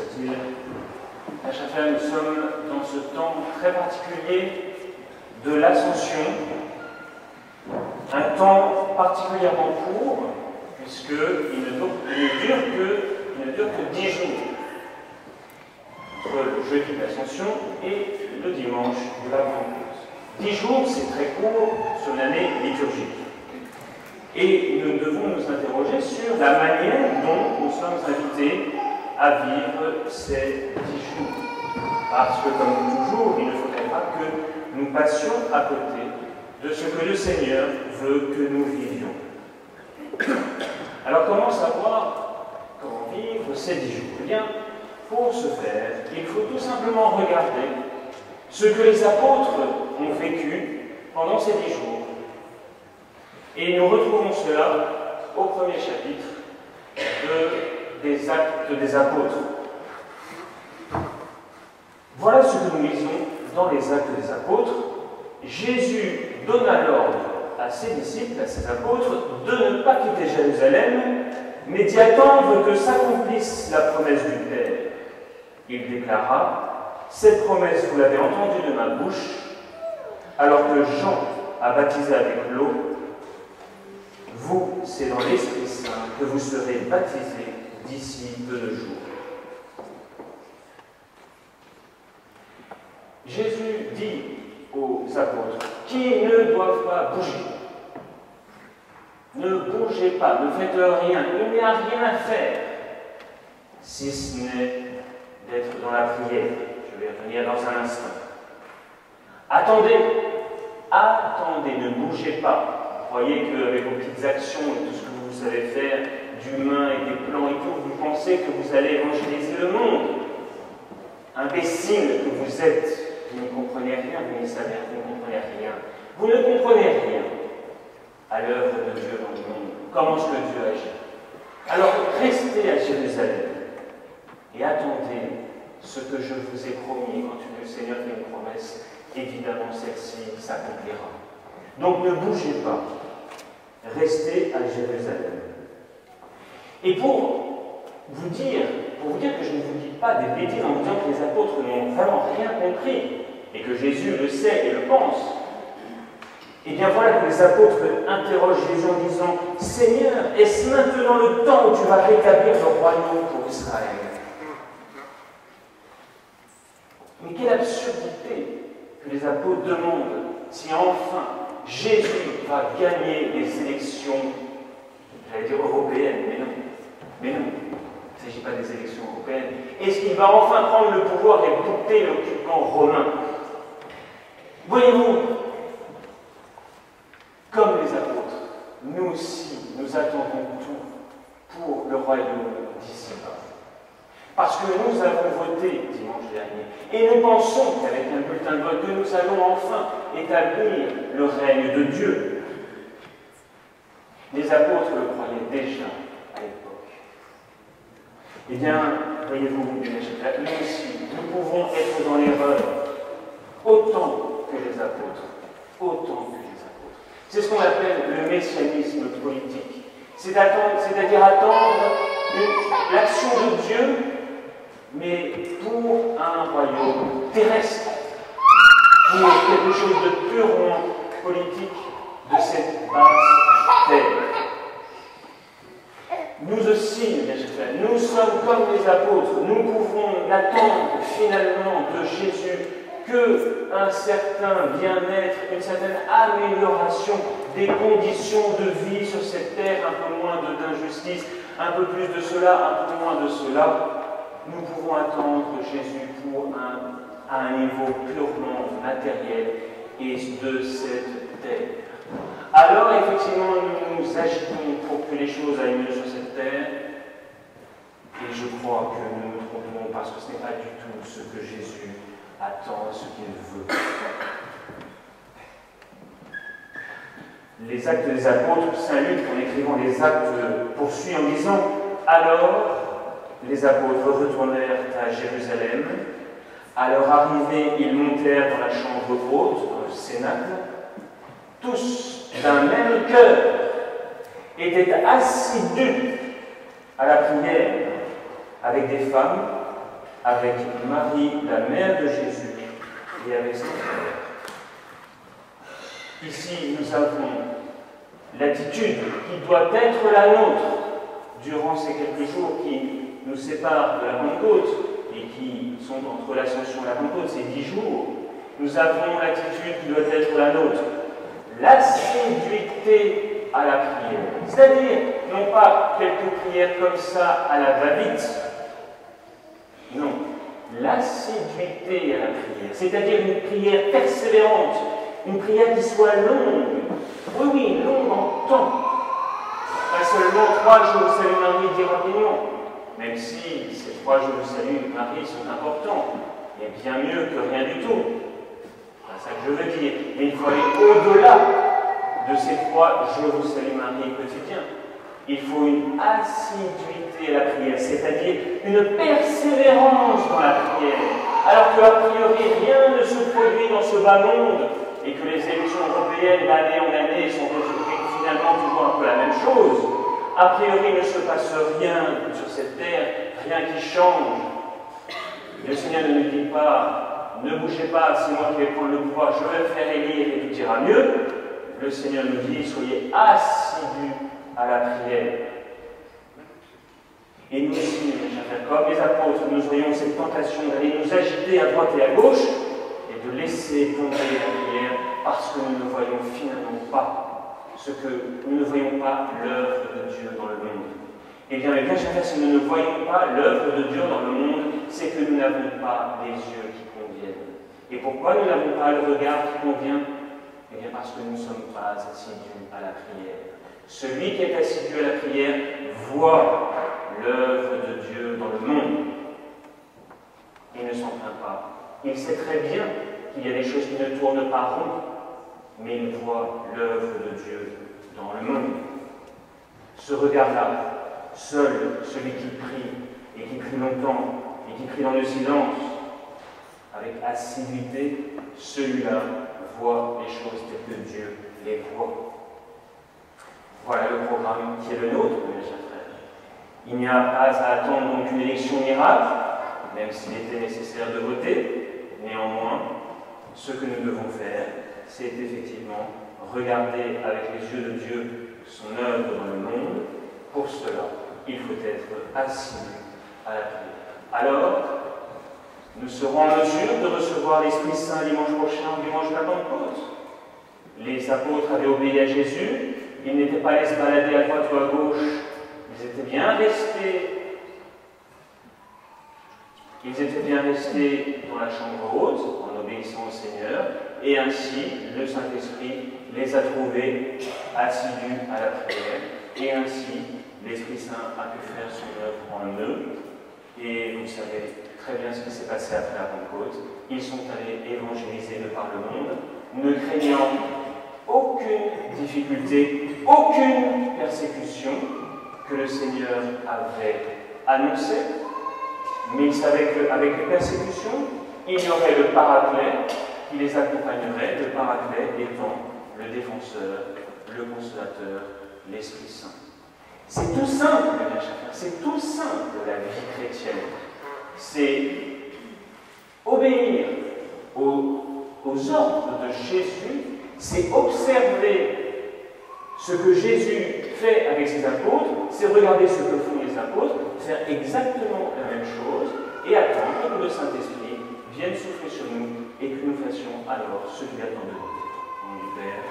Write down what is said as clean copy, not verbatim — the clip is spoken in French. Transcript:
soit-il. À chaque fois, nous sommes dans ce temps très particulier de l'Ascension, un temps particulièrement court, puisqu'il ne dure que 10 jours, entre le jeudi de l'Ascension et le dimanche de la Pentecôte. 10 jours, c'est très court sur l'année liturgique. Et nous devons nous interroger sur la manière dont nous sommes invités à vivre ces 10 jours. Parce que, comme toujours, il ne faudrait pas que nous passions à côté de ce que le Seigneur veut que nous vivions. Alors, comment savoir comment vivre ces 10 jours? Eh bien, pour ce faire, il faut tout simplement regarder ce que les apôtres ont vécu pendant ces 10 jours. Et nous retrouvons cela au premier chapitre des Actes des Apôtres. Voilà ce que nous lisons dans les Actes des Apôtres. Jésus donna l'ordre à ses disciples, à ses apôtres, de ne pas quitter Jérusalem, mais d'y attendre que s'accomplisse la promesse du Père. Il déclara: « Cette promesse, vous l'avez entendue de ma bouche, alors que Jean a baptisé avec l'eau. Vous, c'est dans l'Esprit Saint que vous serez baptisés d'ici peu de jours. » Jésus dit aux apôtres qui ne doivent pas bouger. Ne bougez pas, ne faites rien, il n'y a rien à faire, si ce n'est d'être dans la prière. Je vais revenir dans un instant. Attendez, ne bougez pas. Vous voyez qu'avec vos petites actions et tout ce que vous savez faire, d'humain et des plans et tout, vous pensez que vous allez évangéliser le monde. Imbécile que vous êtes, vous ne comprenez rien, vous ne savez rien, vous ne comprenez rien. Vous ne comprenez rien à l'œuvre de Dieu dans le monde. Comment est-ce que Dieu agit? Alors restez à Jérusalem et attendez ce que je vous ai promis quand le Seigneur fait une promesse. Évidemment, celle-ci s'accomplira. Donc ne bougez pas, restez à Jérusalem. Et pour vous dire que je ne vous dis pas des bêtises en vous disant que les apôtres n'ont vraiment rien compris, et que Jésus le sait et le pense, et bien voilà que les apôtres interrogent Jésus en disant: « Seigneur, est-ce maintenant le temps où tu vas rétablir le royaume pour Israël ?» Mais quelle absurdité que les apôtres demandent si enfin Jésus va gagner les élections, j'allais dire européennes, mais non, il ne s'agit pas des élections européennes. Est-ce qu'il va enfin prendre le pouvoir et bouter l'occupant romain? Voyez-vous, comme les apôtres, nous aussi, nous attendons tout pour le royaume d'ici-bas. Parce que nous avons voté dimanche dernier, et nous pensons qu'avec un bulletin de vote, que nous allons enfin établir le règne de Dieu. Les apôtres le croyaient déjà à l'époque. Eh bien, voyez-vous, nous aussi, nous pouvons être dans l'erreur autant que les apôtres. C'est ce qu'on appelle le messianisme politique. C'est-à-dire attendre l'action de Dieu, mais pour un royaume terrestre, pour quelque chose de purement politique de cette basse terre. Nous aussi, bien sûr, nous sommes comme les apôtres, nous pouvons n'attendre finalement de Jésus qu'un certain bien-être, une certaine amélioration des conditions de vie sur cette terre, un peu moins d'injustice, un peu plus de cela, un peu moins de cela. Nous pouvons attendre Jésus à un niveau purement matériel et de cette terre. Alors, effectivement, nous nous agitons pour que les choses aillent mieux sur cette terre, et je crois que nous nous trompons parce que ce n'est pas du tout ce que Jésus attend, ce qu'il veut. Les Actes des Apôtres, Saint Luc, en écrivant les Actes, poursuit en disant: « Alors, les apôtres retournèrent à Jérusalem. À leur arrivée, ils montèrent dans la chambre haute, dans le cénacle. Tous, d'un même cœur, étaient assidus à la prière, avec des femmes avec Marie, la mère de Jésus, et avec son frère. Ici, nous avons l'attitude qui doit être la nôtre durant ces quelques jours qui nous séparent de la Pentecôte et qui sont entre l'Ascension et la Pentecôte, ces 10 jours. Nous avons l'attitude qui doit être la nôtre. L'assiduité à la prière. C'est-à-dire, non pas quelques prières comme ça à la va-vite. Non. L'assiduité à la prière. C'est-à-dire une prière persévérante. Une prière qui soit longue. Oui, oui, longue en temps. Pas seulement 3 jours au salut Marie, dit rapidement. Même si ces 3 jours au salut Marie sont importants. Et bien mieux que rien du tout. C'est ça que je veux dire. Mais il faut aller au-delà de ces 3 jours au salut Marie quotidiens. Il faut une assiduité à la prière, c'est-à-dire une persévérance dans la prière. Alors qu'a priori, rien ne se produit dans ce bas monde et que les élections européennes d'année en année sont finalement toujours un peu la même chose. A priori, il ne se passe rien sur cette terre, rien qui change. Le Seigneur ne nous dit pas, ne bougez pas, c'est moi qui vais prendre le pouvoir, je vais le faire élire et tout ira mieux. Le Seigneur nous dit, soyez assidus à la prière. Et nous aussi, mes chers frères, comme les apôtres, nous aurions cette tentation d'aller nous agiter à droite et à gauche et de laisser tomber la prière parce que nous ne voyons finalement pas nous ne voyons pas l'œuvre de Dieu dans le monde. Eh bien, mes chers frères, si nous ne voyons pas l'œuvre de Dieu dans le monde, c'est que nous n'avons pas les yeux qui conviennent. Et pourquoi nous n'avons pas le regard qui convient? Eh bien, parce que nous ne sommes pas assidus à la prière. Celui qui est assidu à la prière voit l'œuvre de Dieu dans le monde. Il ne s'en plaint pas. Il sait très bien qu'il y a des choses qui ne tournent pas rond, mais il voit l'œuvre de Dieu dans le monde. Ce regard-là, seul celui qui prie, et qui prie longtemps, et qui prie dans le silence, avec assiduité, celui-là voit les choses telles que Dieu les voit. Voilà le programme qui est le nôtre, mes chers frères. Il n'y a pas à attendre donc une élection miracle, même s'il était nécessaire de voter. Néanmoins, ce que nous devons faire, c'est effectivement regarder avec les yeux de Dieu son œuvre dans le monde. Pour cela, il faut être assidu à la prière. Alors, nous serons en mesure de recevoir l'Esprit Saint dimanche prochain, dimanche de la Pentecôte. Les apôtres avaient obéi à Jésus. Ils n'étaient pas allés se balader à droite ou à gauche. Ils étaient bien restés. Ils étaient bien restés dans la chambre haute, en obéissant au Seigneur, et ainsi le Saint-Esprit les a trouvés assidus à la prière, et ainsi l'Esprit Saint a pu faire son œuvre en eux. Et vous savez très bien ce qui s'est passé après la Pentecôte. Ils sont allés évangéliser de par le monde, ne craignant aucune difficulté, aucune persécution que le Seigneur avait annoncée. Mais ils savaient qu'avec les persécutions, il y aurait le Paraclet qui les accompagnerait, le Paraclet étant le défenseur, le consolateur, l'Esprit Saint. C'est tout simple, mes chers frères, c'est tout simple la vie chrétienne. C'est obéir aux ordres de Jésus, c'est observer ce que Jésus fait avec ses apôtres, c'est regarder ce que font les apôtres, faire exactement la même chose et attendre que le Saint-Esprit vienne souffler sur nous et que nous fassions alors ce qu'il attend de nous. Au nom du Père,